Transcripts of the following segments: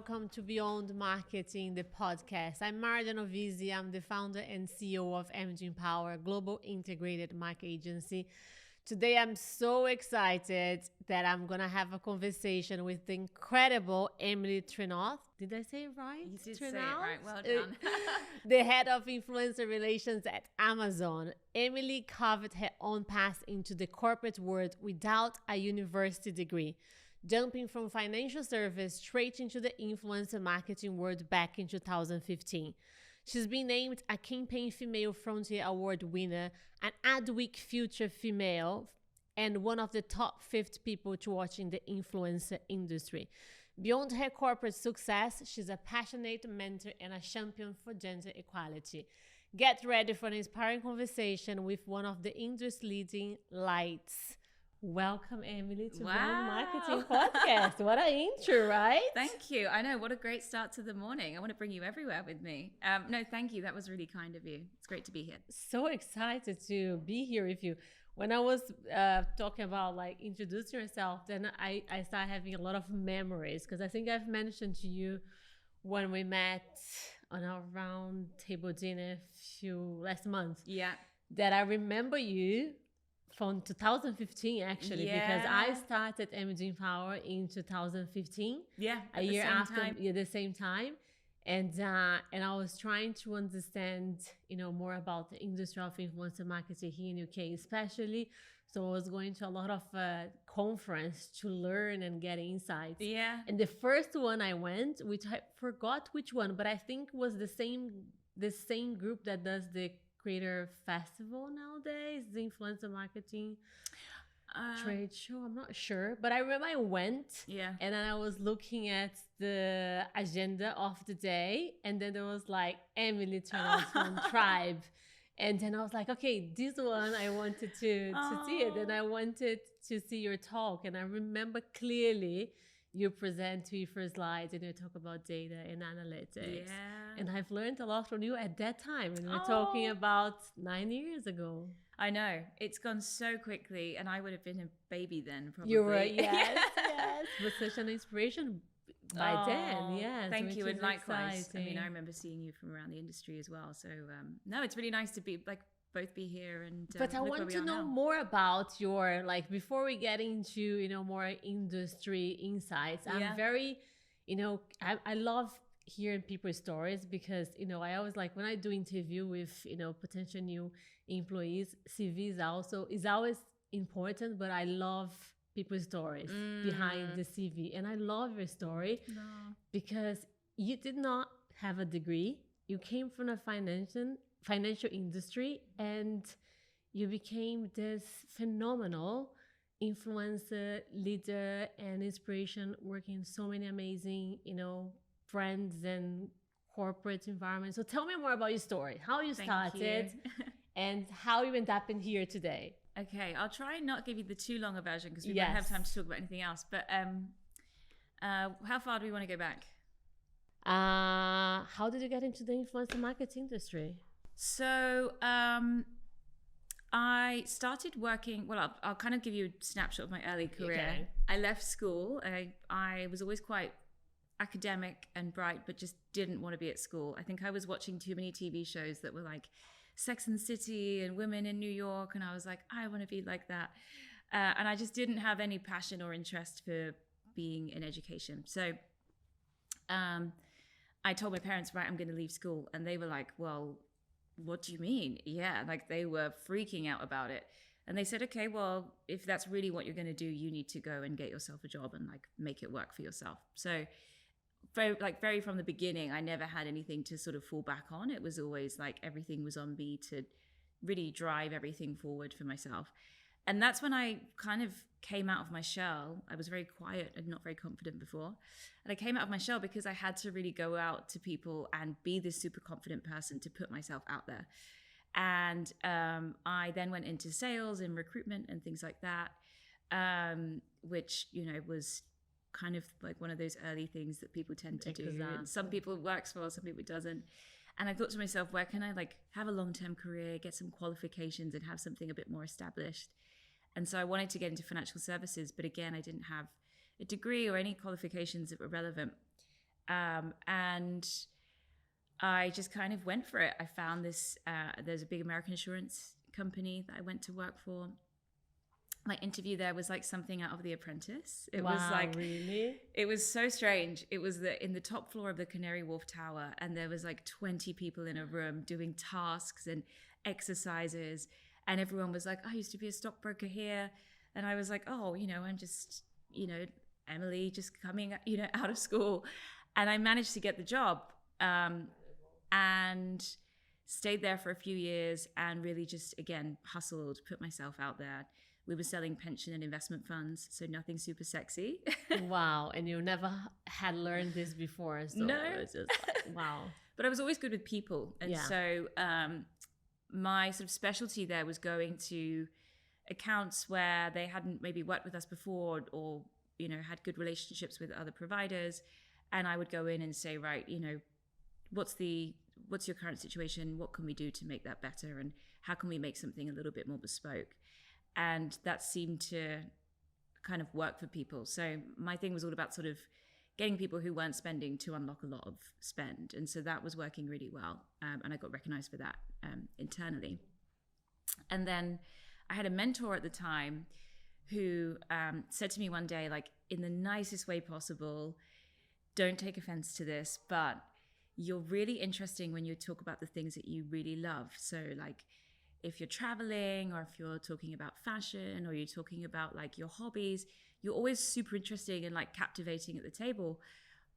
welcome to Beyond Marketing, the podcast. I'm Mara Genovese. I'm the founder and CEO of Ep10, a global integrated market agency. Today, I'm so excited that I'm going to have a conversation with the incredible Emily Trenouth. Did I say it right? You did Trenouth? say it right. Well done. The head of influencer relations at Amazon. Emily carved her own path into the corporate world without a university degree, jumping from financial service straight into the influencer marketing world back in 2015. She's been named a Campaign Female Frontier Award winner, an Adweek Future Female, and one of the top 50 people to watch in the influencer industry. Beyond her corporate success, she's a passionate mentor and a champion for gender equality. Get ready for an inspiring conversation with one of the industry's leading lights. Welcome, Emily, to Beyond Marketing Podcast. What an intro, right? Thank you. I know. What a great start to the morning. I want to bring you everywhere with me. No, thank you. That was really kind of you. It's great to be here. So excited to be here with you. When I was talking about like introducing yourself, then I started having a lot of memories because I think I've mentioned to you when we met on our round table dinner last month. Yeah. That I remember you from 2015 actually, because I started Ep10 in 2015. Yeah, a year after, the same time, and I was trying to understand, more about the industry of influencer marketing here in UK, especially. So I was going to a lot of conference to learn and get insights. Yeah. And the first one I went, which I forgot which one, but I think was the same group that does the Creator Festival nowadays, the influencer marketing trade show. I'm not sure, but I remember I went, and then I was looking at the agenda of the day, and then there was like Emily Trenouth from Tribe, and then I was like, okay, this one I wanted to see it, and I wanted to see your talk, and I remember clearly you present 2 first slides and you talk about data and analytics. Yeah. And I've learned a lot from you at that time. And we're talking about 9 years ago. I know. It's gone so quickly. And I would have been a baby then, probably. You were, yes. But such an inspiration by then, yes. Thank you. And likewise. Exciting. I mean, I remember seeing you from around the industry as well. So, no, it's really nice to be both be here and but I want to know more about your, like, before we get into more industry insights. I'm very, I love hearing people's stories because I always like when I do interview with potential new employees, CVs is always important, but I love people's stories behind the CV, and I love your story because you did not have a degree. You came from a financial industry and you became this phenomenal influencer, leader, and inspiration, working in so many amazing friends and corporate environments. So tell me more about your story, how you started and how you ended up in here today. Okay, I'll try and not give you the too long a version because we won't have time to talk about anything else, but how far do we want to go back? How did you get into the influencer marketing industry? So I started working, I'll kind of give you a snapshot of my early career. Okay. I left school. I was always quite academic and bright, but just didn't want to be at school. I think I was watching too many TV shows that were like Sex and the City and Women in New York. And I was like, I want to be like that. And I just didn't have any passion or interest for being in education. So I told my parents, right, I'm going to leave school. And they were like, well, what do you mean? Yeah, like they were freaking out about it. And they said, okay, well, if that's really what you're going to do, you need to go and get yourself a job and like make it work for yourself. So very from the beginning, I never had anything to sort of fall back on. It was always like everything was on me to really drive everything forward for myself. And that's when I kind of came out of my shell. I was very quiet and not very confident before. And I came out of my shell because I had to really go out to people and be this super confident person to put myself out there. And I then went into sales and recruitment and things like that, which, was kind of like one of those early things that people tend to do. And some people it works well, some people it doesn't. And I thought to myself, where can I like have a long-term career, get some qualifications and have something a bit more established? And so I wanted to get into financial services, but again, I didn't have a degree or any qualifications that were relevant. And I just kind of went for it. I found this, there's a big American insurance company that I went to work for. My interview there was like something out of The Apprentice. It was like, really? It was so strange. It was in the top floor of the Canary Wharf Tower, and there was like 20 people in a room doing tasks and exercises. And everyone was like, I used to be a stockbroker here. And I was like, oh, I'm just, Emily, just coming, out of school. And I managed to get the job, and stayed there for a few years and really just, again, hustled, put myself out there. We were selling pension and investment funds, so nothing super sexy. Wow. And you never had learned this before. So No. it was just like, wow. But I was always good with people. And so my sort of specialty there was going to accounts where they hadn't maybe worked with us before, or, had good relationships with other providers. And I would go in and say, right, what's your current situation? What can we do to make that better? And how can we make something a little bit more bespoke? And that seemed to kind of work for people. So my thing was all about sort of getting people who weren't spending to unlock a lot of spend. And so that was working really well. And I got recognized for that internally. And then I had a mentor at the time who said to me one day, like, in the nicest way possible, don't take offense to this, but you're really interesting when you talk about the things that you really love. So like, if you're traveling, or if you're talking about fashion, or you're talking about like your hobbies, you're always super interesting and like captivating at the table.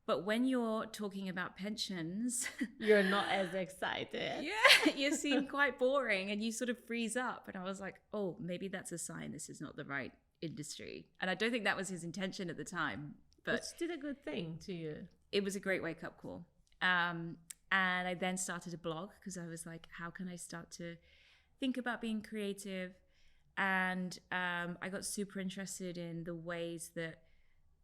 But when you're talking about pensions, you're not as excited. Yeah, you seem quite boring and you sort of freeze up. And I was like, oh, maybe that's a sign this is not the right industry. And I don't think that was his intention at the time, but which did a good thing to you. It was a great wake up call. And I then started a blog because I was like, how can I start to think about being creative? And I got super interested in the ways that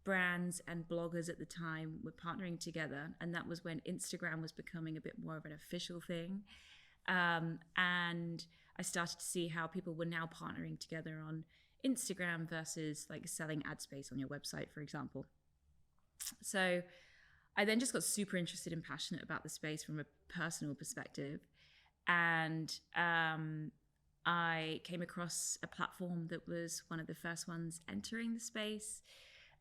brands and bloggers at the time were partnering together. And that was when Instagram was becoming a bit more of an official thing. And I started to see how people were now partnering together on Instagram versus like selling ad space on your website, for example. So I then just got super interested and passionate about the space from a personal perspective. And I came across a platform that was one of the first ones entering the space,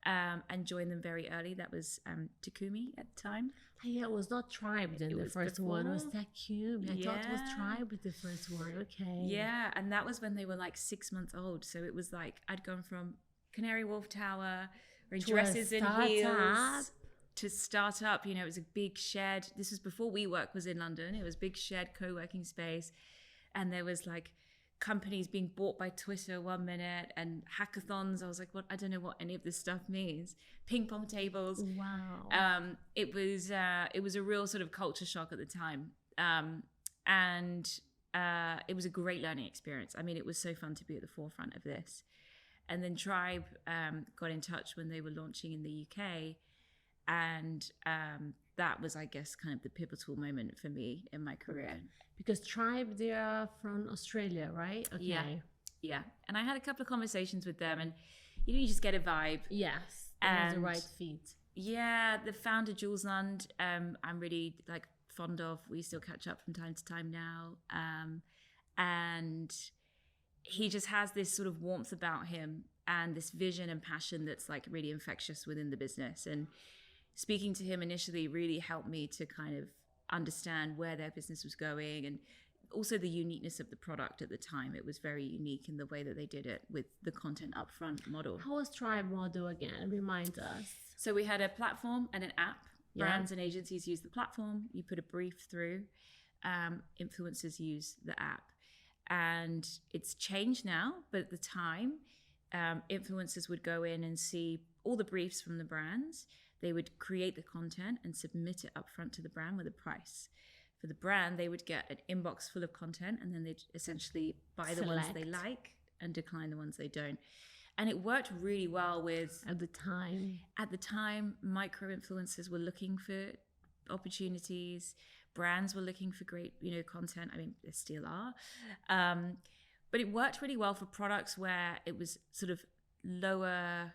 and joined them very early. That was Takumi at the time. Yeah, it was not Tribe then. The first one was Takumi. I thought it was Tribe with the first one. Okay. Yeah, and that was when they were like 6 months old. So it was like I'd gone from Canary Wharf Tower, wearing dresses and heels, to start up. It was a big shared, this was before WeWork was in London. It was a big shared co-working space. And there was like companies being bought by Twitter one minute, and hackathons. I was like, what? I don't know what any of this stuff means. Ping pong tables. Wow. It was a real sort of culture shock at the time. And it was a great learning experience. I mean, it was so fun to be at the forefront of this. And then Tribe got in touch when they were launching in the UK. And that was, I guess, kind of the pivotal moment for me in my career. Because Tribe, they are from Australia, right? Okay. Yeah. And I had a couple of conversations with them, and you just get a vibe. Yes, it was the right fit. Yeah, the founder, Jules Lund, I'm really like fond of. We still catch up from time to time now. And he just has this sort of warmth about him and this vision and passion that's like really infectious within the business. And speaking to him initially really helped me to kind of understand where their business was going, and also the uniqueness of the product at the time. It was very unique in the way that they did it with the content upfront model. How was Tribe model again? Remind us. So we had a platform and an app. Brands and agencies use the platform. You put a brief through. Influencers use the app. And it's changed now, but at the time, influencers would go in and see all the briefs from the brands. They would create the content and submit it up front to the brand with a price. For the brand, they would get an inbox full of content, and then they'd essentially buy the ones they like and decline the ones they don't. And it worked really well with... At the time, micro-influencers were looking for opportunities. Brands were looking for great, content. I mean, they still are. But it worked really well for products where it was sort of lower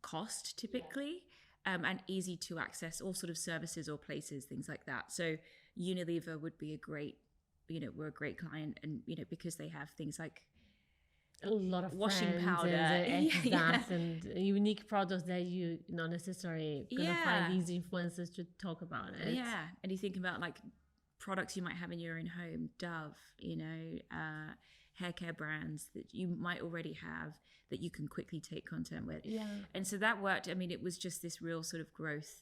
cost typically. and easy to access all sort of services or places, things like that. So Unilever would be a great, we're a great client, and because they have things like a lot of washing brands powder and unique products that you not necessarily gonna find these influencers to talk about it. Yeah, and you think about like products you might have in your own home, Dove, hair care brands that you might already have that you can quickly take content with. Yeah. And so that worked. I mean, it was just this real sort of growth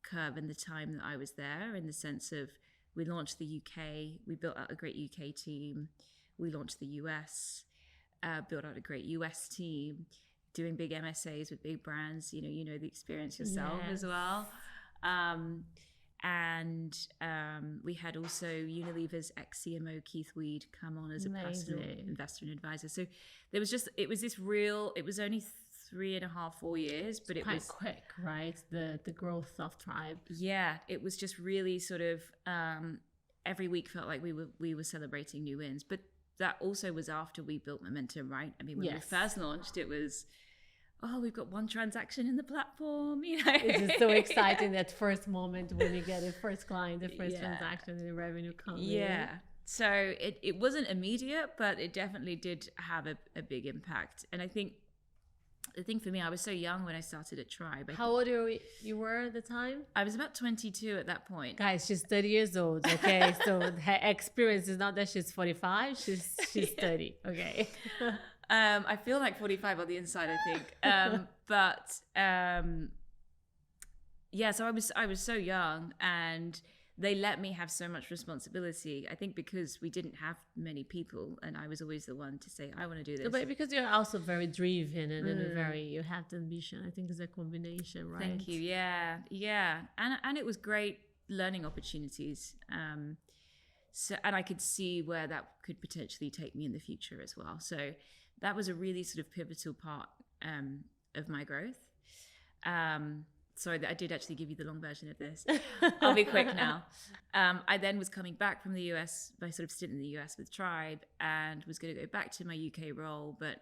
curve in the time that I was there, in the sense of we launched the UK, we built out a great UK team, we launched the US, built out a great US team, doing big MSAs with big brands, you know the experience yourself as well. And we had also Unilever's ex-CMO Keith Weed come on as a personal investor and advisor. So it was only 3.5-4 years, but it was quite quick, right? The growth of Tribe. Yeah, it was just really sort of every week felt like we were celebrating new wins. But that also was after we built momentum, right? I mean, when we first launched, it was, we've got one transaction in the platform, It's just so exciting, that first moment when you get a first client, the first transaction, and the revenue comes in. So it wasn't immediate, but it definitely did have a big impact. And I think the thing for me, I was so young when I started at Tribe. How old you were at the time? I was about 22 at that point. Guys, she's 30 years old, okay? So her experience is not that she's 45, she's 30, okay? I feel like 45 on the inside, I think. So I was so young, and they let me have so much responsibility. I think because we didn't have many people, and I was always the one to say, I want to do this. But because you're also very driven and you have the ambition. I think it's a combination, right? Thank you. Yeah. And it was great learning opportunities. And I could see where that could potentially take me in the future as well. So that was a really sort of pivotal part of my growth. Sorry that I did actually give you the long version of this. I'll be quick now. I then was coming back from the US, my sort of stint in the US with Tribe, and was going to go back to my UK role. But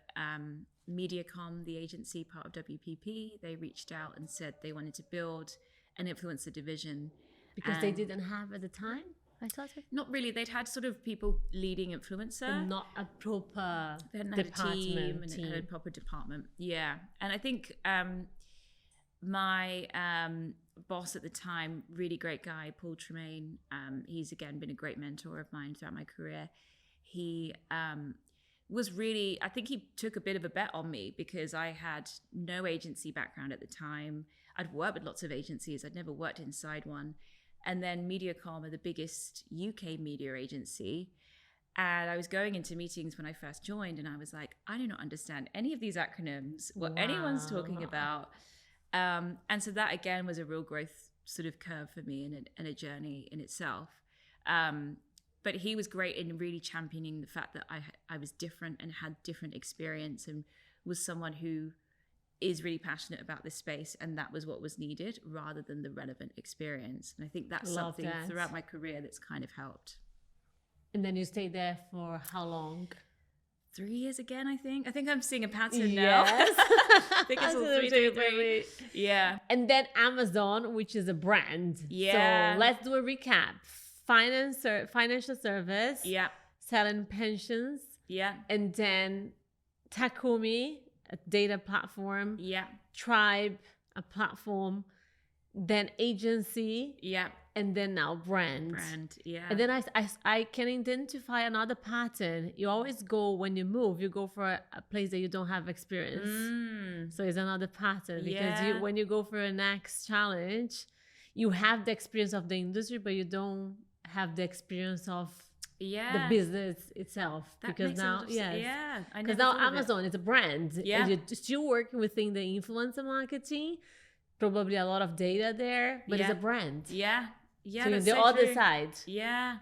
Mediacom, the agency part of WPP, they reached out and said they wanted to build an influencer division. Because they didn't have at the time? I thought it. Not really. They'd had sort of people leading influencer. But not a proper department. And had a proper department. Yeah. And I think my boss at the time, really great guy, Paul Tremaine, he's again been a great mentor of mine throughout my career. He was really, I think he took a bit of a bet on me because I had no agency background at the time. I'd worked with lots of agencies. I'd never worked inside one. And then Mediacom are the biggest UK media agency. And I was going into meetings when I first joined, and I was like, I do not understand any of these acronyms, what anyone's talking about. And so that, again, was a real growth sort of curve for me and a journey in itself. But he was great in really championing the fact that I was different and had different experience, and was someone who is really passionate about this space, and that was what was needed rather than the relevant experience. And I think that's something throughout my career that's kind of helped. And then you stayed there for how long? 3 years again, I think. I think I'm seeing a pattern now. Yes. I think it's all 3. Yeah. And then Amazon, which is a brand. Yeah. So let's do a recap. Financial service. Yeah. Selling pensions. Yeah. And then Takumi, a data platform. Yeah. Tribe, a platform. Then agency. Yeah. And then now brand. Yeah. And then I can identify another pattern. You always go, when you move, you go for a place that you don't have experience. So it's another pattern, because when you go for a next challenge, you have the experience of the industry, but you don't have the experience of the business itself. That because now, because now Amazon is a brand. Yeah. And you're still working within the influencer marketing, probably a lot of data there, but it's a brand. Yeah. Yeah, so that's the other side. Yeah.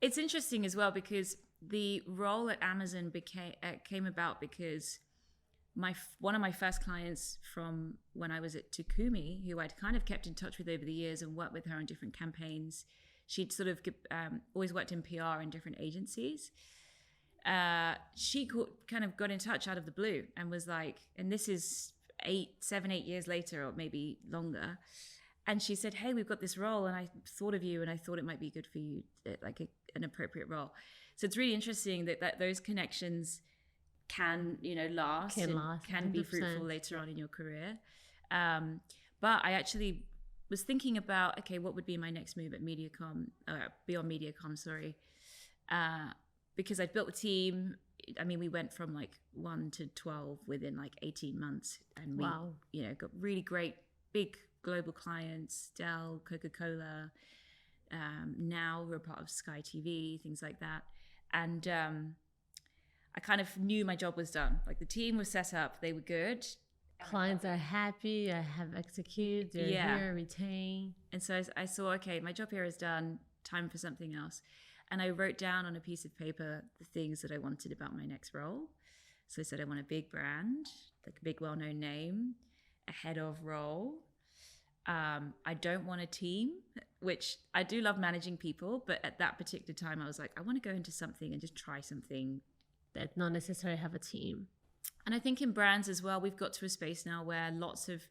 It's interesting as well, because the role at Amazon came about because one of my first clients from when I was at Takumi, who I'd kind of kept in touch with over the years and worked with her on different campaigns. She'd sort of always worked in PR in different agencies. She kind of got in touch out of the blue and was like, and this is 7, 8 years later, or maybe longer. And she said, hey, we've got this role, and I thought of you, and I thought it might be good for you, like an appropriate role. So it's really interesting that those connections can, last, can be fruitful later on in your career. But I actually was thinking about, okay, what would be my next move at beyond Mediacom, sorry. Because I'd built a team. I mean, we went from like 1 to 12 within like 18 months. And we, got really great, big global clients, Dell, Coca-Cola. Now we're part of Sky TV, things like that. And I kind of knew my job was done. Like the team was set up, they were good. Clients are happy, I have executed, they're here, retain. And so I saw, okay, my job here is done, time for something else. And I wrote down on a piece of paper the things that I wanted about my next role. So I said, I want a big brand, like a big well-known name, a head of role. I don't want a team, which I do love managing people. But at that particular time, I was like, I want to go into something and just try something that not necessarily have a team. And I think in brands as well, we've got to a space now where lots of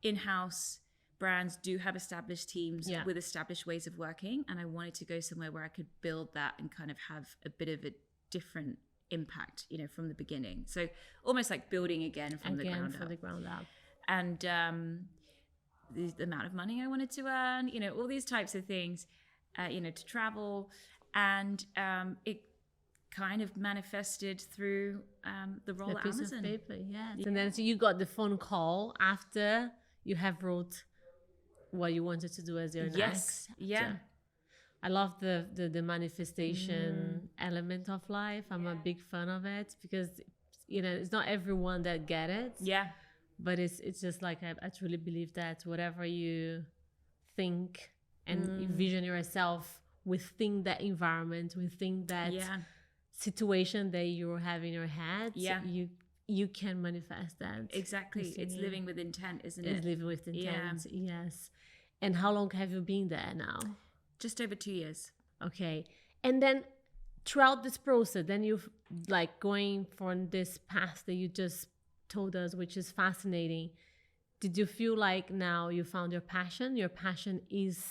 in-house brands do have established teams with established ways of working. And I wanted to go somewhere where I could build that and kind of have a bit of a different impact, from the beginning. So almost like building again from the ground up. And the amount of money I wanted to earn, all these types of things, to travel. And it kind of manifested through the role at Amazon. And then so you got the phone call after you have wrote what you wanted to do as your next chapter. I love the manifestation element of life. I'm a big fan of it because it's not everyone that get it. But it's just like I truly believe that whatever you think and envision yourself within that environment, within that situation that you have in your head, you can manifest that. Exactly. It's living with intent, isn't it? It's living with intent, yes. And how long have you been there now? Just over 2 years. Okay. And then throughout this process, then you've like going from this path that you just told us, which is fascinating. Did you feel like now you found your passion? Your passion is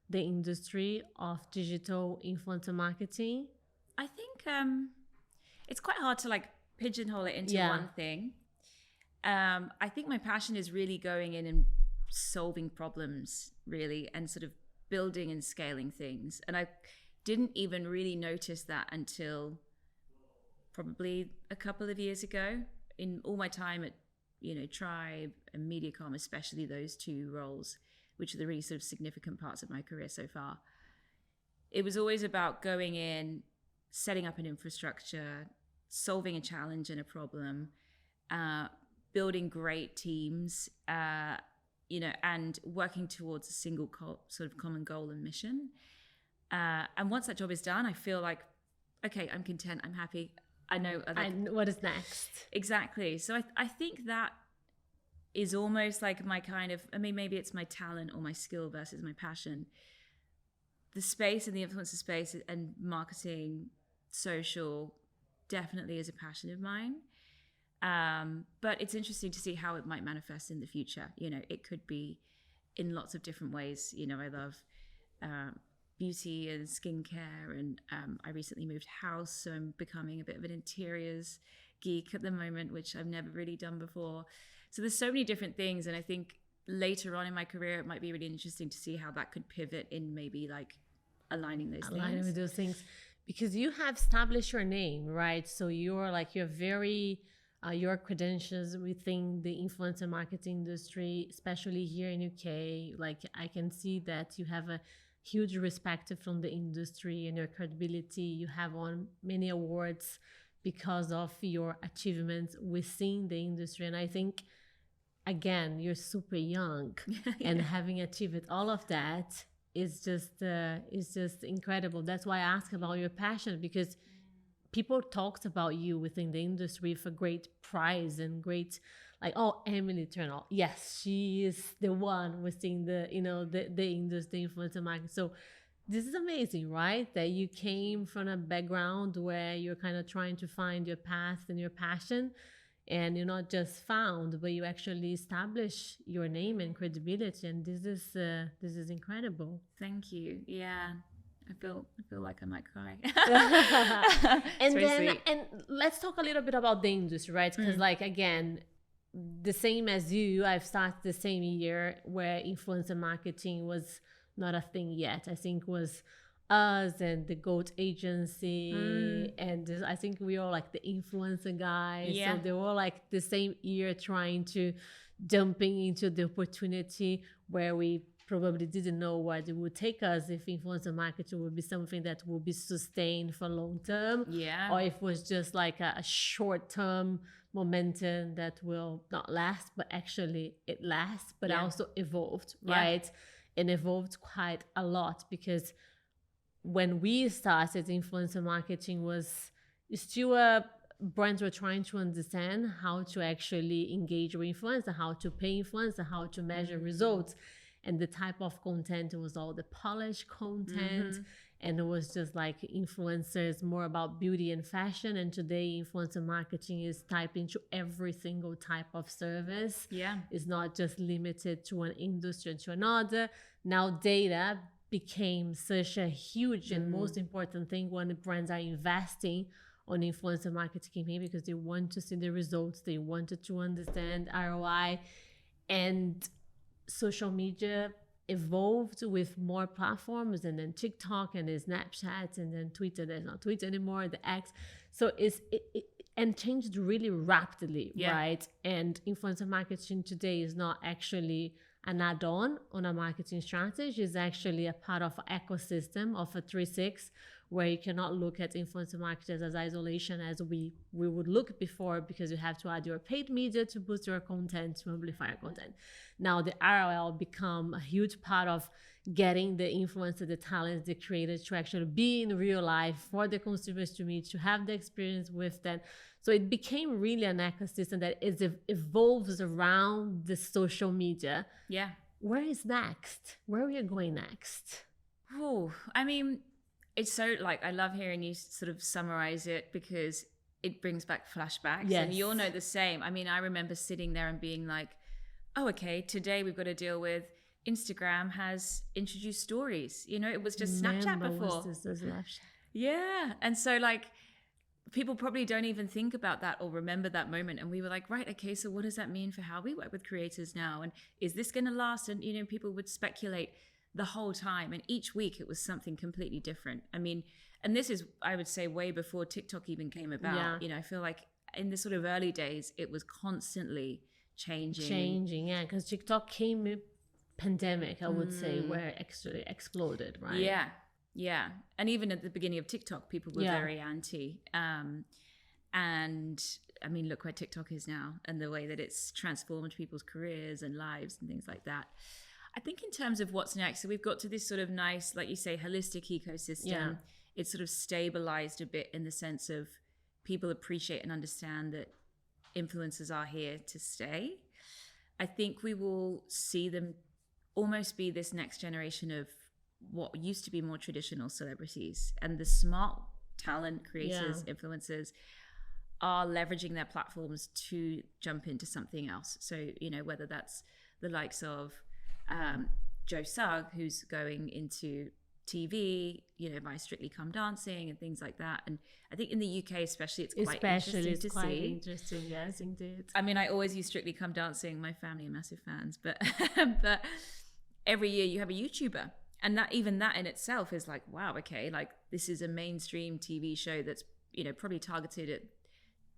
the industry of digital influencer marketing? I think it's quite hard to like pigeonhole it into one thing. I think my passion is really going in and solving problems, really, and sort of building and scaling things. And I didn't even really notice that until probably a couple of years ago. In all my time at, Tribe and Mediacom, especially those two roles, which are the really sort of significant parts of my career so far, it was always about going in, setting up an infrastructure, solving a challenge and a problem, building great teams, and working towards a single sort of common goal and mission. And once that job is done, I feel like, okay, I'm content, I'm happy. I know. What is next? Exactly. So I think that is almost like my kind of, maybe it's my talent or my skill versus my passion. The space and the influencer space and marketing, social, definitely is a passion of mine. But it's interesting to see how it might manifest in the future. It could be in lots of different ways. I love beauty and skincare, and I recently moved house, so I'm becoming a bit of an interiors geek at the moment, which I've never really done before. So there's so many different things, and I think later on in my career it might be really interesting to see how that could pivot in maybe like aligning with those things, because you have established your name, right? So you're very your credentials within the influencer marketing industry, especially here in UK, like I can see that you have a huge respect from the industry and your credibility. You have won many awards because of your achievements within the industry. And I think, again, you're super young and having achieved all of that is just incredible. That's why I ask about your passion, because people talked about you within the industry for great prize and great, like, oh, Emily Trenouth, yes, she is the one within the industry, influencer marketing. So this is amazing, right? That you came from a background where you're kind of trying to find your path and your passion. and you're not just found, but you actually establish your name and credibility. And this is incredible. Thank you. Yeah. I feel like I might cry. And then, and let's talk a little bit about the industry, right? Because like, again, the same as you, I've started the same year where influencer marketing was not a thing yet. I think was us and the GOAT agency, and I think we all like the influencer guys. Yeah. So they were like the same year trying to jumping into the opportunity where we probably didn't know what it would take us, if influencer marketing would be something that will be sustained for long term, or if it was just like a short term momentum that will not last, but actually it lasts, but also evolved, right? And evolved quite a lot, because when we started, influencer marketing was still brands were trying to understand how to actually engage with influencer, how to pay influencer, how to measure results. And the type of content was all the polished content. And it was just like influencers more about beauty and fashion. And today influencer marketing is typed into every single type of service. It's not just limited to one industry and to another. Now data became such a huge and most important thing when the brands are investing on influencer marketing campaign, because they want to see the results. They wanted to understand ROI. And social media evolved with more platforms, and then TikTok and then Snapchat and then Twitter. There's not Twitter anymore, the X. So and changed really rapidly, right? And influencer marketing today is not actually an add-on on a marketing strategy. Is actually a part of an ecosystem of a 360, where you cannot look at influencer marketers as isolation as we would look before, because you have to add your paid media to boost your content, to amplify your content. Now the ROL become a huge part of getting the influencer, the talents, the creators to actually be in real life for the consumers to meet, to have the experience with them. So it became really an ecosystem that evolves around the social media. Where is next? Where are we going next? Oh, I mean, it's so, like, I love hearing you sort of summarize it, because it brings back flashbacks. And you'll know the same. I mean, I remember sitting there and being like, oh, okay, today we've got to deal with Instagram has introduced stories. You know, it was just Snapchat before. Yeah. And so like, people probably don't even think about that or remember that moment. And we were like, right, okay, so what does that mean for how we work with creators now? And is this going to last? And, you know, people would speculate the whole time. And each week it was something completely different. I mean, and this is, I would say, way before TikTok even came about. Yeah. You know, I feel like in the sort of early days, it was constantly changing. Yeah, because TikTok came in pandemic, I would say, where it actually exploded, right? Yeah. Yeah. And even at the beginning of TikTok, people were very anti. And I mean, look where TikTok is now and the way that it's transformed people's careers and lives and things like that. I think in terms of what's next, so we've got to this sort of nice, like you say, holistic ecosystem. Yeah. It's sort of stabilized a bit in the sense of people appreciate and understand that influencers are here to stay. I think we will see them almost be this next generation of what used to be more traditional celebrities, and the smart talent creators, influencers are leveraging their platforms to jump into something else. So, you know, whether that's the likes of Joe Sugg, who's going into TV, you know, by Strictly Come Dancing and things like that. And I think in the UK especially, it's quite interesting to see. Interesting, yes, indeed. I mean, I always use Strictly Come Dancing. My family are massive fans, but but every year you have a YouTuber. And that, even that in itself is like, wow, okay, like this is a mainstream TV show that's, you know, probably targeted at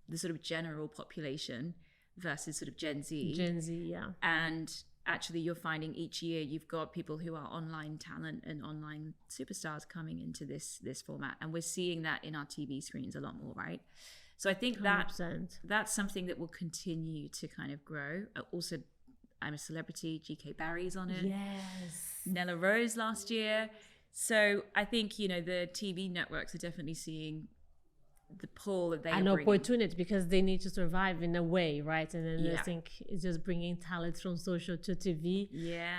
the sort of general population versus sort of Gen Z. Gen Z, yeah. And actually you're finding each year you've got people who are online talent and online superstars coming into this format. And we're seeing that in our TV screens a lot more, right? So I think 100%. that's something that will continue to kind of grow. Also, I'm a Celebrity, GK Barry's on it. Yes. Nella Rose last year. So I think, you know, the TV networks are definitely seeing the pull that they are bringing. Opportunity, because they need to survive in a way, right? And then I think it's just bringing talent from social to TV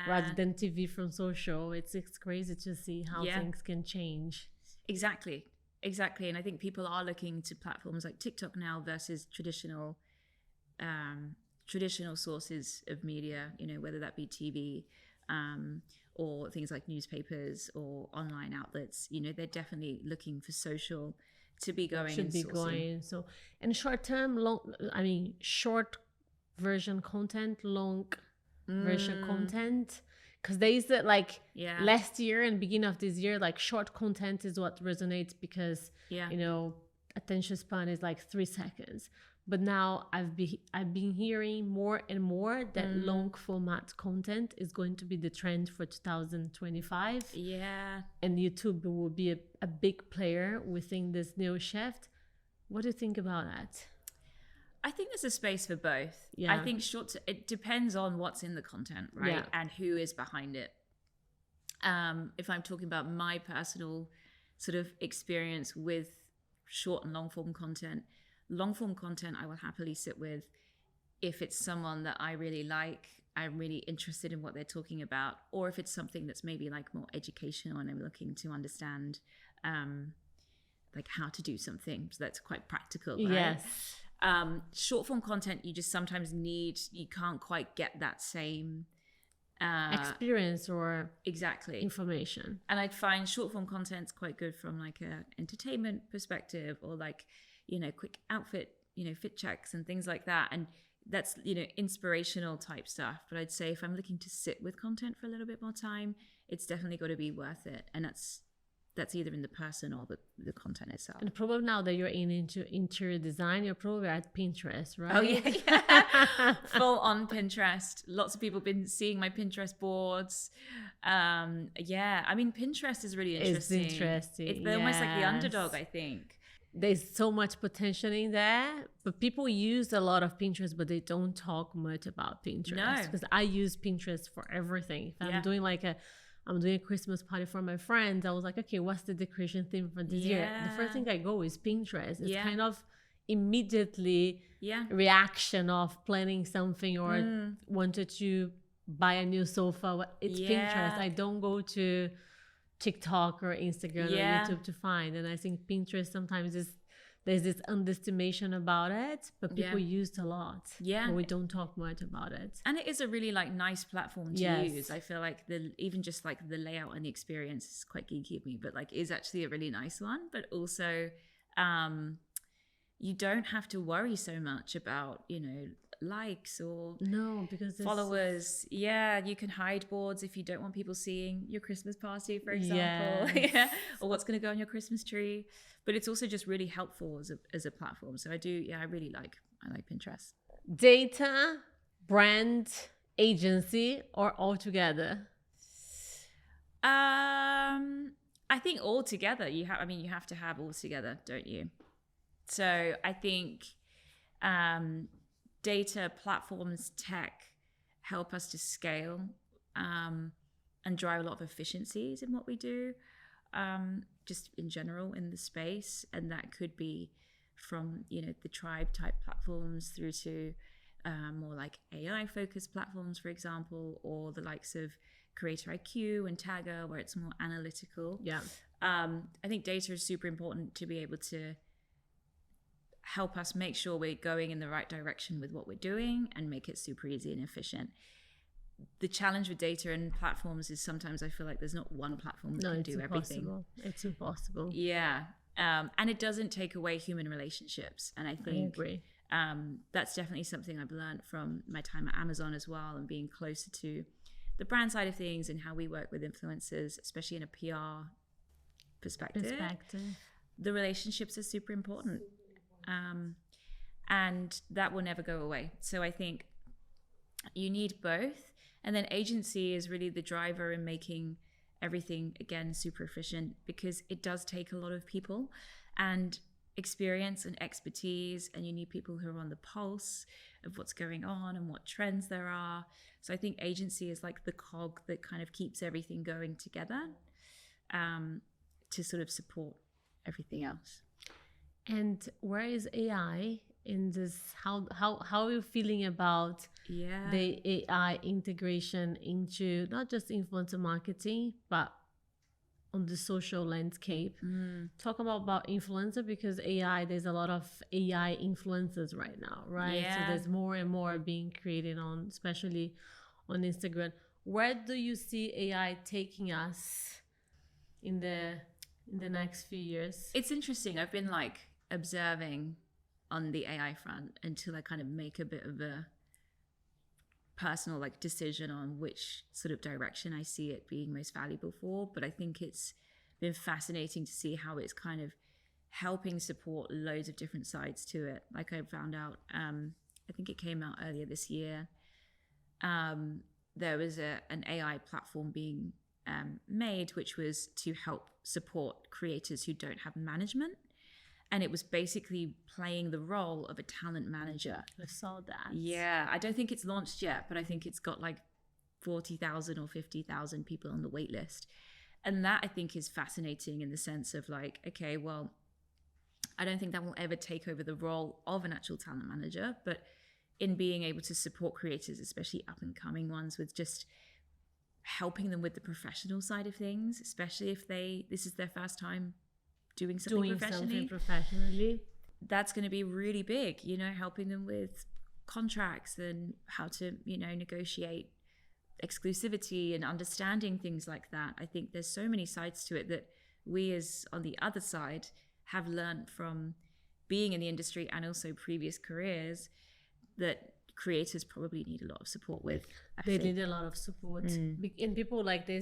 rather than TV from social. It's crazy to see how things can change. Exactly. And I think people are looking to platforms like TikTok now versus traditional traditional sources of media, whether that be TV, or things like newspapers or online outlets, they're definitely looking for social to be going should and be sourcing. going. So, and short term, short version content, long version content. Because there is like last year and beginning of this year, like short content is what resonates because, attention span is like 3 seconds. But now I've been hearing more and more that long format content is going to be the trend for 2025. Yeah. And YouTube will be a big player within this new shift. What do you think about that? I think there's a space for both. Yeah. I think it depends on what's in the content, right? Yeah. And who is behind it. If I'm talking about my personal sort of experience with short and long form content I will happily sit with if it's someone that I really like, I'm really interested in what they're talking about, or if it's something that's maybe like more educational and I'm looking to understand like how to do something. So that's quite practical, right? Yes. Short form content, you just sometimes you can't quite get that same experience or exactly information. And I'd find short form content's quite good from like a entertainment perspective, or like, quick outfit, fit checks and things like that. And that's, inspirational type stuff. But I'd say if I'm looking to sit with content for a little bit more time, it's definitely got to be worth it. And that's either in the person or the content itself. And probably now that you're into interior design, you're probably at Pinterest, right? Oh yeah. Full on Pinterest. Lots of people have been seeing my Pinterest boards. Yeah, I mean, Pinterest is really interesting. It's interesting. It's almost like the underdog, I think. There's so much potential in there, but people use a lot of Pinterest, but they don't talk much about Pinterest. No. Because I use Pinterest for everything. If I'm doing I'm doing a Christmas party for my friends, I was like, okay, what's the decoration theme for this year? The first thing I go is Pinterest. It's kind of immediately reaction of planning something or wanted to buy a new sofa. It's Pinterest. I don't go to TikTok or Instagram or YouTube to find. And I think Pinterest sometimes there's this underestimation about it, but people use it a lot. Yeah. But we don't talk much about it. And it is a really like nice platform to use. I feel like even just like the layout and the experience is quite geeky of me, but like is actually a really nice one. But also you don't have to worry so much about, likes or because followers. You can hide boards if you don't want people seeing your Christmas party, for example. Or what's going to go on your Christmas tree. But it's also just really helpful as a platform. So I like Pinterest. Data, brand, agency, or all together? I think all together. You have to have all together, don't you? So I think data, platforms, tech help us to scale and drive a lot of efficiencies in what we do, just in general in the space. And that could be from, the tribe type platforms through to more like AI focused platforms, for example, or the likes of Creator IQ and Tagger, where it's more analytical. I think data is super important to be able to help us make sure we're going in the right direction with what we're doing and make it super easy and efficient. The challenge with data and platforms is sometimes I feel like there's not one platform that can do everything. It's impossible. And it doesn't take away human relationships. And I think that's definitely something I've learned from my time at Amazon as well, and being closer to the brand side of things and how we work with influencers, especially in a PR perspective. The relationships are super important. And that will never go away. So I think you need both. And then agency is really the driver in making everything, again, super efficient, because it does take a lot of people and experience and expertise. And you need people who are on the pulse of what's going on and what trends there are. So I think agency is like the cog that kind of keeps everything going together to sort of support everything else. And where is AI in this? How are you feeling about the AI integration into not just influencer marketing, but on the social landscape. Talk about influencer, because AI, there's a lot of AI influencers right now, right? So there's more and more being created on, especially on Instagram. Where do you see AI taking us in the next few years? It's interesting. I've been like observing on the AI front until I kind of make a bit of a personal like decision on which sort of direction I see it being most valuable for. But I think it's been fascinating to see how it's kind of helping support loads of different sides to it. Like I found out, I think it came out earlier this year, there was an AI platform being made, which was to help support creators who don't have management. And it was basically playing the role of a talent manager. I saw that. Yeah, I don't think it's launched yet, but I think it's got like 40,000 or 50,000 people on the wait list. And that I think is fascinating in the sense of like, okay, well, I don't think that will ever take over the role of an actual talent manager, but in being able to support creators, especially up and coming ones, with just helping them with the professional side of things, especially if this is their first time doing something professionally. That's going to be really big, you know, helping them with contracts and how to, you know, negotiate exclusivity and understanding things like that. I think there's so many sides to it that we as on the other side have learned from being in the industry and also previous careers that creators probably need a lot of support with. They need a lot of support. And people like they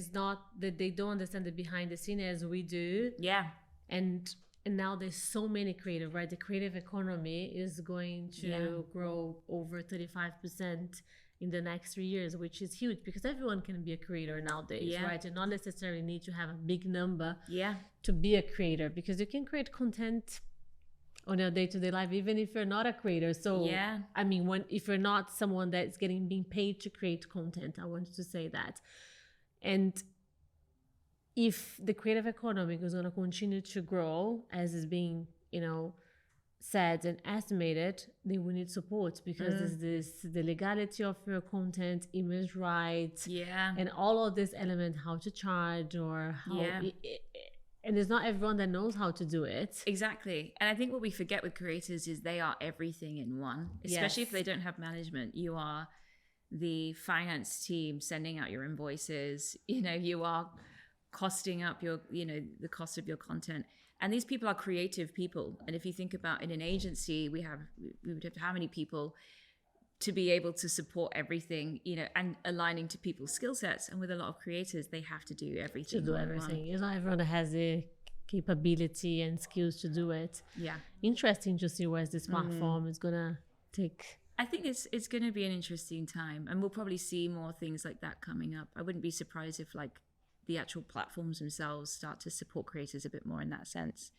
don't understand the behind the scene as we do. Yeah. And now there's so many creative, right? The creative economy is going to grow over 35% in the next 3 years, which is huge because everyone can be a creator nowadays, right? You not necessarily need to have a big number to be a creator, because you can create content on your day-to-day life even if you're not a creator. So I mean, if you're not someone that's being paid to create content, I wanted to say that. And if the creative economy is going to continue to grow as is being, you know, said and estimated, they will need support, because there's the legality of your content, image rights, and all of this element, how to charge or how and there's not everyone that knows how to do it. Exactly. And I think what we forget with creators is they are everything in one, especially if they don't have management. You are the finance team sending out your invoices, you know, you are costing up your, you know, the cost of your content. And these people are creative people. And if you think about in an agency, we would have how many people to be able to support everything, you know, and aligning to people's skill sets. And with a lot of creators, they have to do everything. To do everything. It's not everyone that has the capability and skills to do it. Yeah. Interesting to see where this platform is going to take. I think it's going to be an interesting time. And we'll probably see more things like that coming up. I wouldn't be surprised if like the actual platforms themselves start to support creators a bit more in that sense.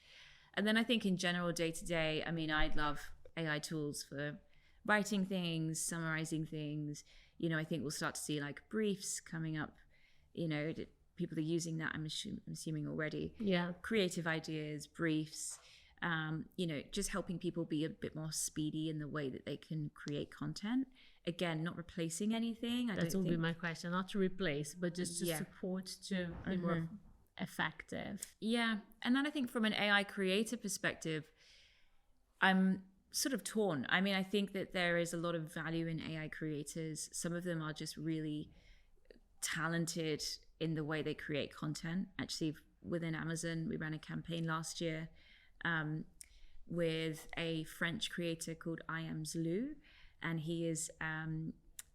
And then I think in general, day to day, I mean, I'd love AI tools for writing things, summarizing things. You know, I think we'll start to see like briefs coming up, you know, people are using that, I'm assuming already. Yeah. Creative ideas, briefs, you know, just helping people be a bit more speedy in the way that they can create content. Again, not replacing anything. That will be my question. Not to replace, but just to support, to be more effective. Yeah. And then I think from an AI creator perspective, I'm sort of torn. I mean, I think that there is a lot of value in AI creators. Some of them are just really talented in the way they create content. Actually, within Amazon, we ran a campaign last year with a French creator called I Am Zlou. And he is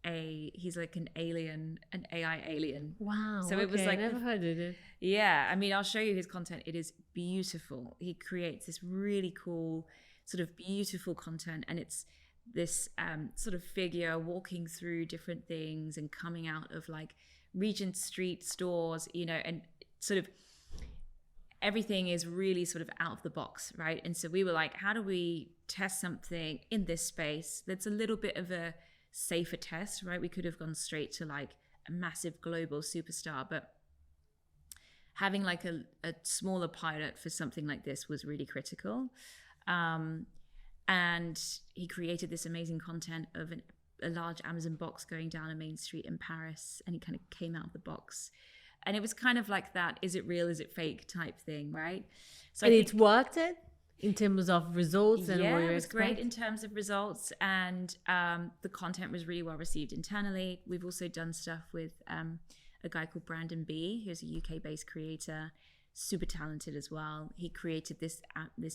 he's like an AI alien. Wow. So it was like, I never heard of it. Yeah. I mean, I'll show you his content. It is beautiful. He creates this really cool, sort of beautiful content. And it's this sort of figure walking through different things and coming out of like Regent Street stores, you know, and sort of everything is really sort of out of the box, right? And so we were like, how do we test something in this space that's a little bit of a safer test, right? We could have gone straight to like a massive global superstar, but having like a smaller pilot for something like this was really critical. And he created this amazing content of a large Amazon box going down a main street in Paris, and he kind of came out of the box. And it was kind of like that, is it real, is it fake type thing, right? So and it worked in terms of results and yeah, what you it was great expect? in terms of results, and the content was really well received internally. We've also done stuff with a guy called Brandon B, who's a UK-based creator, super talented as well. He created this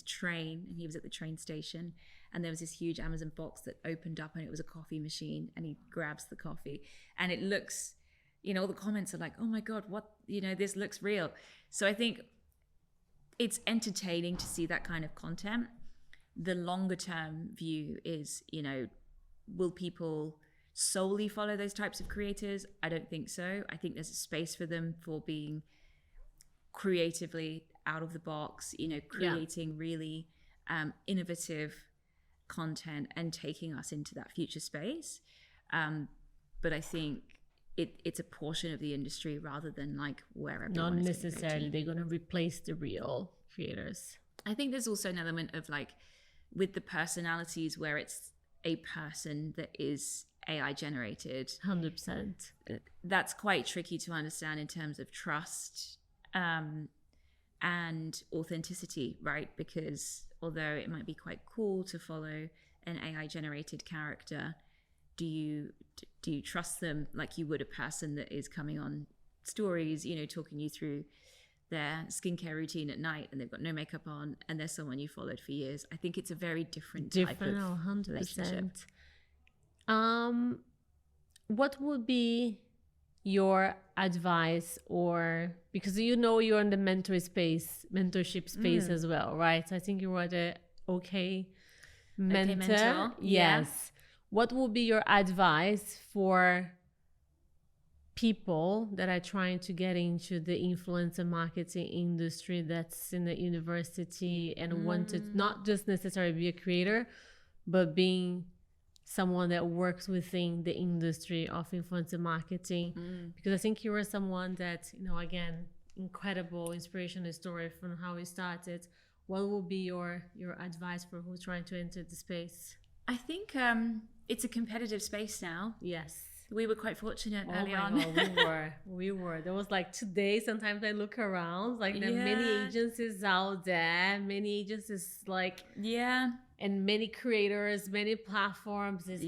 train, and he was at the train station, and there was this huge Amazon box that opened up, and it was a coffee machine, and he grabs the coffee, and it looks, all the comments are like, oh my God, what, this looks real. So I think it's entertaining to see that kind of content. The longer term view is, will people solely follow those types of creators? I don't think so. I think there's a space for them for being creatively out of the box, creating really innovative content and taking us into that future space. But I think it's a portion of the industry rather than like where everyone Not is necessarily they're going to replace the real creators. I think there's also an element of like with the personalities where it's a person that is AI generated. 100%. That's quite tricky to understand in terms of trust and authenticity, right? Because although it might be quite cool to follow an AI generated character, do you trust them like you would a person that is coming on stories, talking you through their skincare routine at night, and they've got no makeup on, and there's someone you followed for years? I think it's a very different type of 100%. relationship. What would be your advice, or because you're in the mentorship space as well, right? So I think you were the okay mentor. Yes. Yeah. What would be your advice for people that are trying to get into the influencer marketing industry, that's in the university and want to not just necessarily be a creator, but being someone that works within the industry of influencer marketing? Because I think you were someone that, again, incredible inspirational story from how we started. What will be your advice for who's trying to enter the space? I think it's a competitive space now. Yes. We were quite fortunate early on. God, we were. There was like today, sometimes I look around, like there are many agencies out there, many agencies and many creators, many platforms and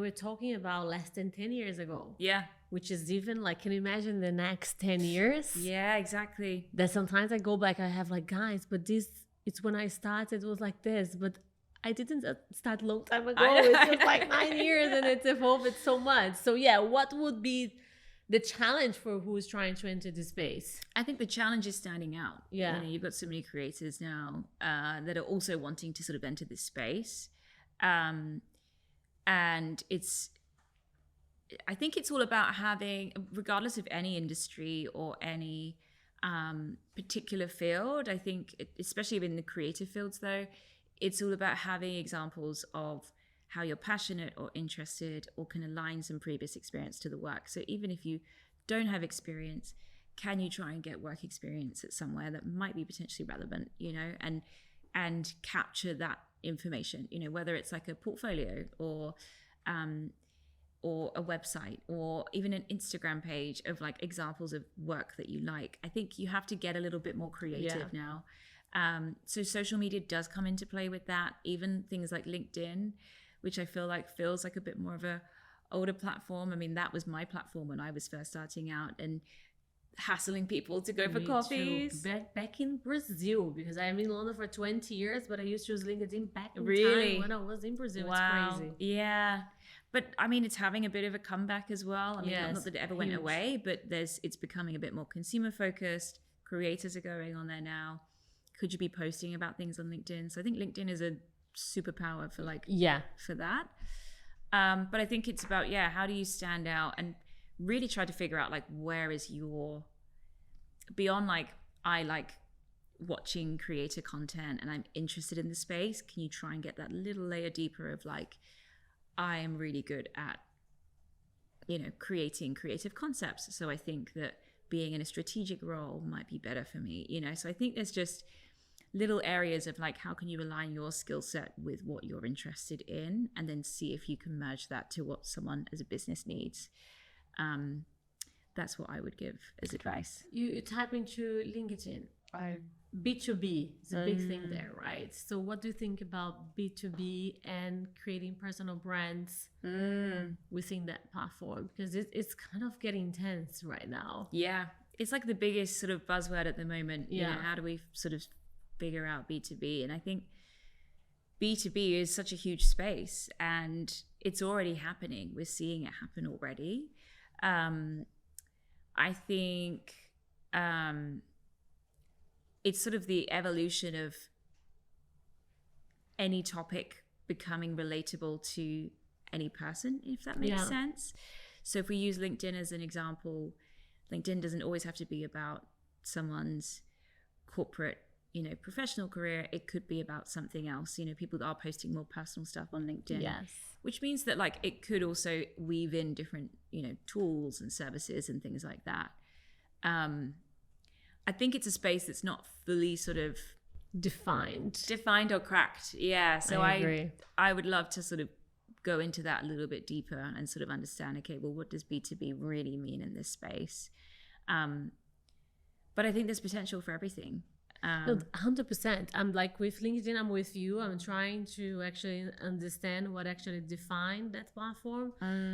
we're talking about less than 10 years ago. Yeah. Which is even like, can you imagine the next 10 years? Yeah, exactly. That sometimes I go back, I have like, guys, but it's when I started, it was like this, but I didn't start a long time ago. It's just like 9 years and it's evolved so much. So yeah, what would be the challenge for who's trying to enter the space? I think the challenge is standing out. Yeah. You've got so many creators now that are also wanting to sort of enter this space. And I think it's all about having, regardless of any industry or any particular field, I think, especially in the creative fields though, it's all about having examples of how you're passionate or interested or can align some previous experience to the work. So even if you don't have experience, can you try and get work experience at somewhere that might be potentially relevant, and capture that information, whether it's like a portfolio or a website or even an Instagram page of like examples of work that you like. I think you have to get a little bit more creative now. So social media does come into play with that. Even things like LinkedIn, which I feel like feels like a bit more of a older platform. I mean, that was my platform when I was first starting out and hassling people to go for coffees. Back in Brazil, because I've been in London for 20 years, but I used to use LinkedIn back in time when I was in Brazil. Wow. It's crazy. Yeah. But I mean, it's having a bit of a comeback as well. I mean, not that it ever went away, but it's becoming a bit more consumer focused. Creators are going on there now. Could you be posting about things on LinkedIn? So I think LinkedIn is a superpower for for that. But I think it's about, how do you stand out and really try to figure out like, where is your, beyond like, I like watching creator content and I'm interested in the space. Can you try and get that little layer deeper of like, I am really good at, creating creative concepts. So I think that being in a strategic role might be better for me, So I think there's just little areas of like, how can you align your skill set with what you're interested in, and then see if you can merge that to what someone as a business needs. that's what I would give as advice. You type into LinkedIn, right? B2B is a big thing there, right? So what do you think about B2B and creating personal brands within that platform? Because it's kind of getting intense right now. Yeah. It's like the biggest sort of buzzword at the moment. Yeah. You know, how do we sort of figure out B2B? And I think B2B is such a huge space, and it's already happening. We're seeing it happen already. I think it's sort of the evolution of any topic becoming relatable to any person, if that makes sense. So if we use LinkedIn as an example, LinkedIn doesn't always have to be about someone's corporate, you know, professional career. It could be about something else. You know, people are posting more personal stuff on LinkedIn. Yes. Which means that like it could also weave in different, you know, tools and services and things like that. I think it's a space that's not fully sort of defined or cracked. Yeah. So I agree. I would love to sort of go into that a little bit deeper and sort of understand, okay, well, what does B2B really mean in this space? But I think there's potential for everything. No, 100%. I'm like with LinkedIn, I'm with you. I'm trying to actually understand what actually defined that platform.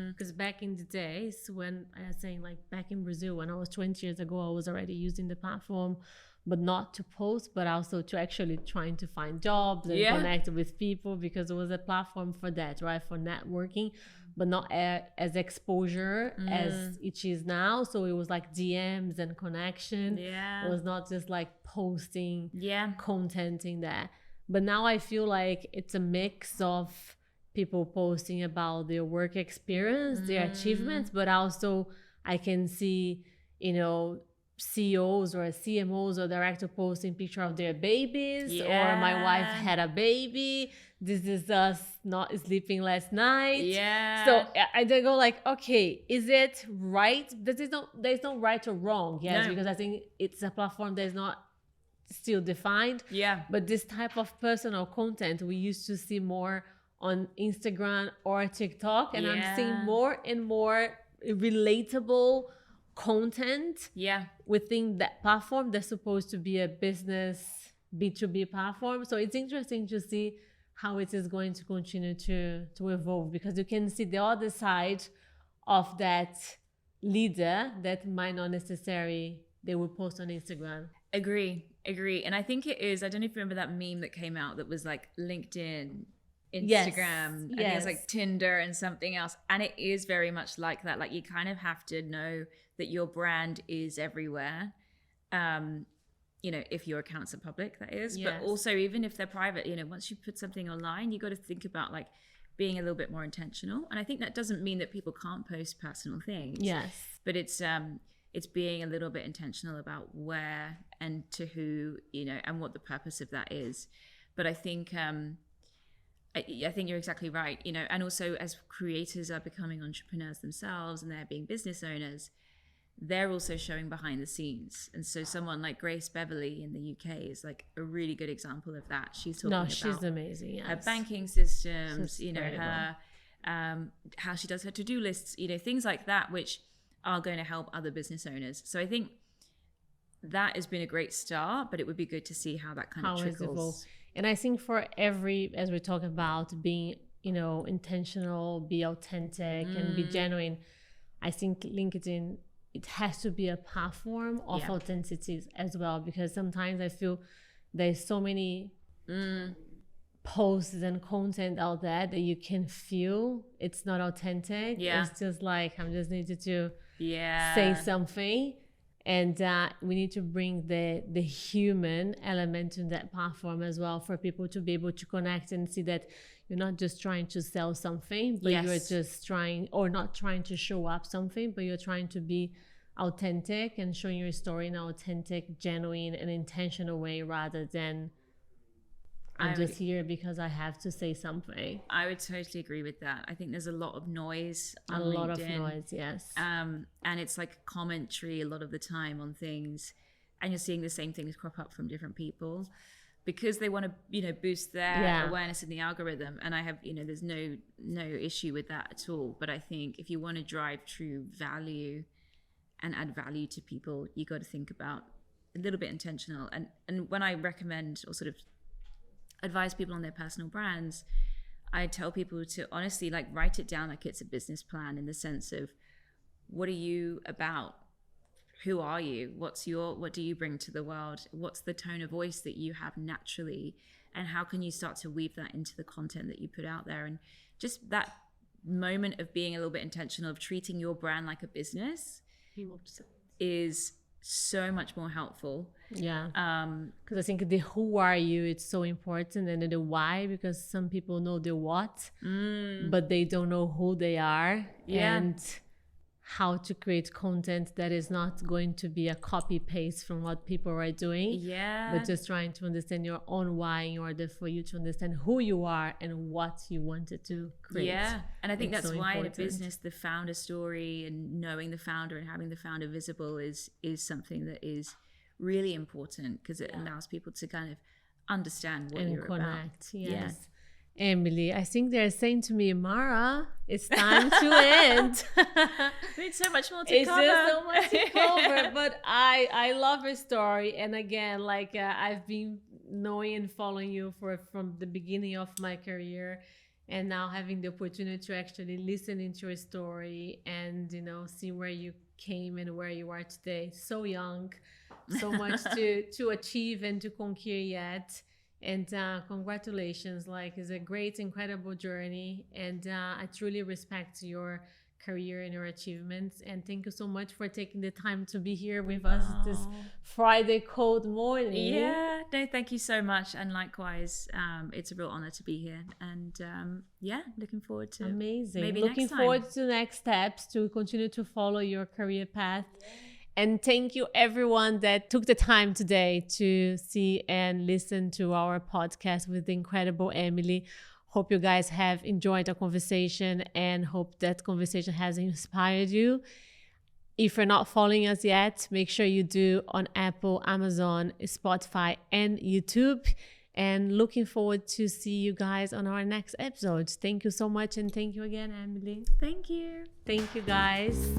Because back in the days when I was saying, like back in Brazil, when I was 20 years ago, I was already using the platform, but not to post, but also to actually trying to find jobs and connect with people, because it was a platform for that, right? For networking, but not as exposure as it is now. So it was like DMs and connection. Yeah. It was not just like posting content in there. But now I feel like it's a mix of people posting about their work experience, their achievements, but also I can see, you know, CEOs or CMOs or director posting picture of their babies, or my wife had a baby. This is us not sleeping last night. Yeah. So I then go like, okay, is it right? There's no right or wrong. Yes, because I think it's a platform that's not still defined. Yeah. But this type of personal content we used to see more on Instagram or TikTok, and I'm seeing more and more relatable content within that platform that's supposed to be a business B2B platform. So it's interesting to see how it is going to continue to evolve, because you can see the other side of that leader that might not necessarily they will post on Instagram. Agree. And I think it is, I don't know if you remember that meme that came out that was like LinkedIn, Instagram, I think it's like Tinder and something else. And it is very much like that. Like you kind of have to know that your brand is everywhere. You know, if your accounts are public, that is. But also, even if they're private, you know, once you put something online, you got to think about like being a little bit more intentional. And I think that doesn't mean that people can't post personal things. Yes. But it's being a little bit intentional about where and to who, you know, and what the purpose of that is. But I think I think you're exactly right, you know, and also as creators are becoming entrepreneurs themselves and they're being business owners, they're also showing behind the scenes. And so someone like Grace Beverley in the UK is like a really good example of that. She's talking about she's amazing. Her banking systems, you know, her how she does her to-do lists, you know, things like that, which are going to help other business owners. So I think that has been a great start, but it would be good to see how that kind of trickles. And I think for every, as we talk about being, you know, intentional, be authentic and be genuine, I think LinkedIn, it has to be a platform of authenticity as well, because sometimes I feel there's so many posts and content out there that you can feel it's not authentic. It's just like, I'm just needed to say something. And we need to bring the human element in that platform as well, for people to be able to connect and see that you're not just trying to sell something, but you're just trying, or not trying to show up something, but you're trying to be authentic and showing your story in an authentic, genuine, and intentional way, rather than I'm just here because I have to say something. I would totally agree with that. I think there's a lot of noise on LinkedIn. A lot of noise, yes. And it's like commentary a lot of the time on things, and you're seeing the same things crop up from different people because they want to, you know, boost their awareness in the algorithm. And I have, you know, there's no issue with that at all. But I think if you want to drive true value and add value to people, you got to think about a little bit intentional. And when I recommend or sort of advise people on their personal brands, I tell people to honestly like write it down like it's a business plan, in the sense of, what are you about? Who are you? What do you bring to the world? What's the tone of voice that you have naturally? And how can you start to weave that into the content that you put out there? And just that moment of being a little bit intentional, of treating your brand like a business, is so much more helpful. Yeah. Because I think the who are you, it's so important, and then the why, because some people know the what, but they don't know who they are. Yeah. And how to create content that is not going to be a copy paste from what people are doing, but just trying to understand your own why in order for you to understand who you are and what you wanted to create. Yeah, and I think it's that's so why important. in a business, the founder story and knowing the founder and having the founder visible is something that is really important, because it allows people to kind of understand what you're connect. about. Yes. Emily, I think they're saying to me, Mara, it's time to end. We need so much more to cover. It's so much to cover, but I love her story. And again, like I've been knowing and following you from the beginning of my career, and now having the opportunity to actually listen into your story and, you know, see where you came and where you are today. So young, so much to achieve and to conquer yet. And congratulations, like it's a great, incredible journey. And I truly respect your career and your achievements. And thank you so much for taking the time to be here with us this Friday cold morning. Yeah, no, thank you so much. And likewise, it's a real honor to be here. And looking forward to maybe looking next time. forward to the next steps, to continue to follow your career path. And thank you everyone that took the time today to see and listen to our podcast with the incredible Emily. Hope you guys have enjoyed our conversation and hope that conversation has inspired you. If you're not following us yet, make sure you do on Apple, Amazon, Spotify, and YouTube. And looking forward to see you guys on our next episode. Thank you so much, and thank you again, Emily. Thank you. Thank you, guys.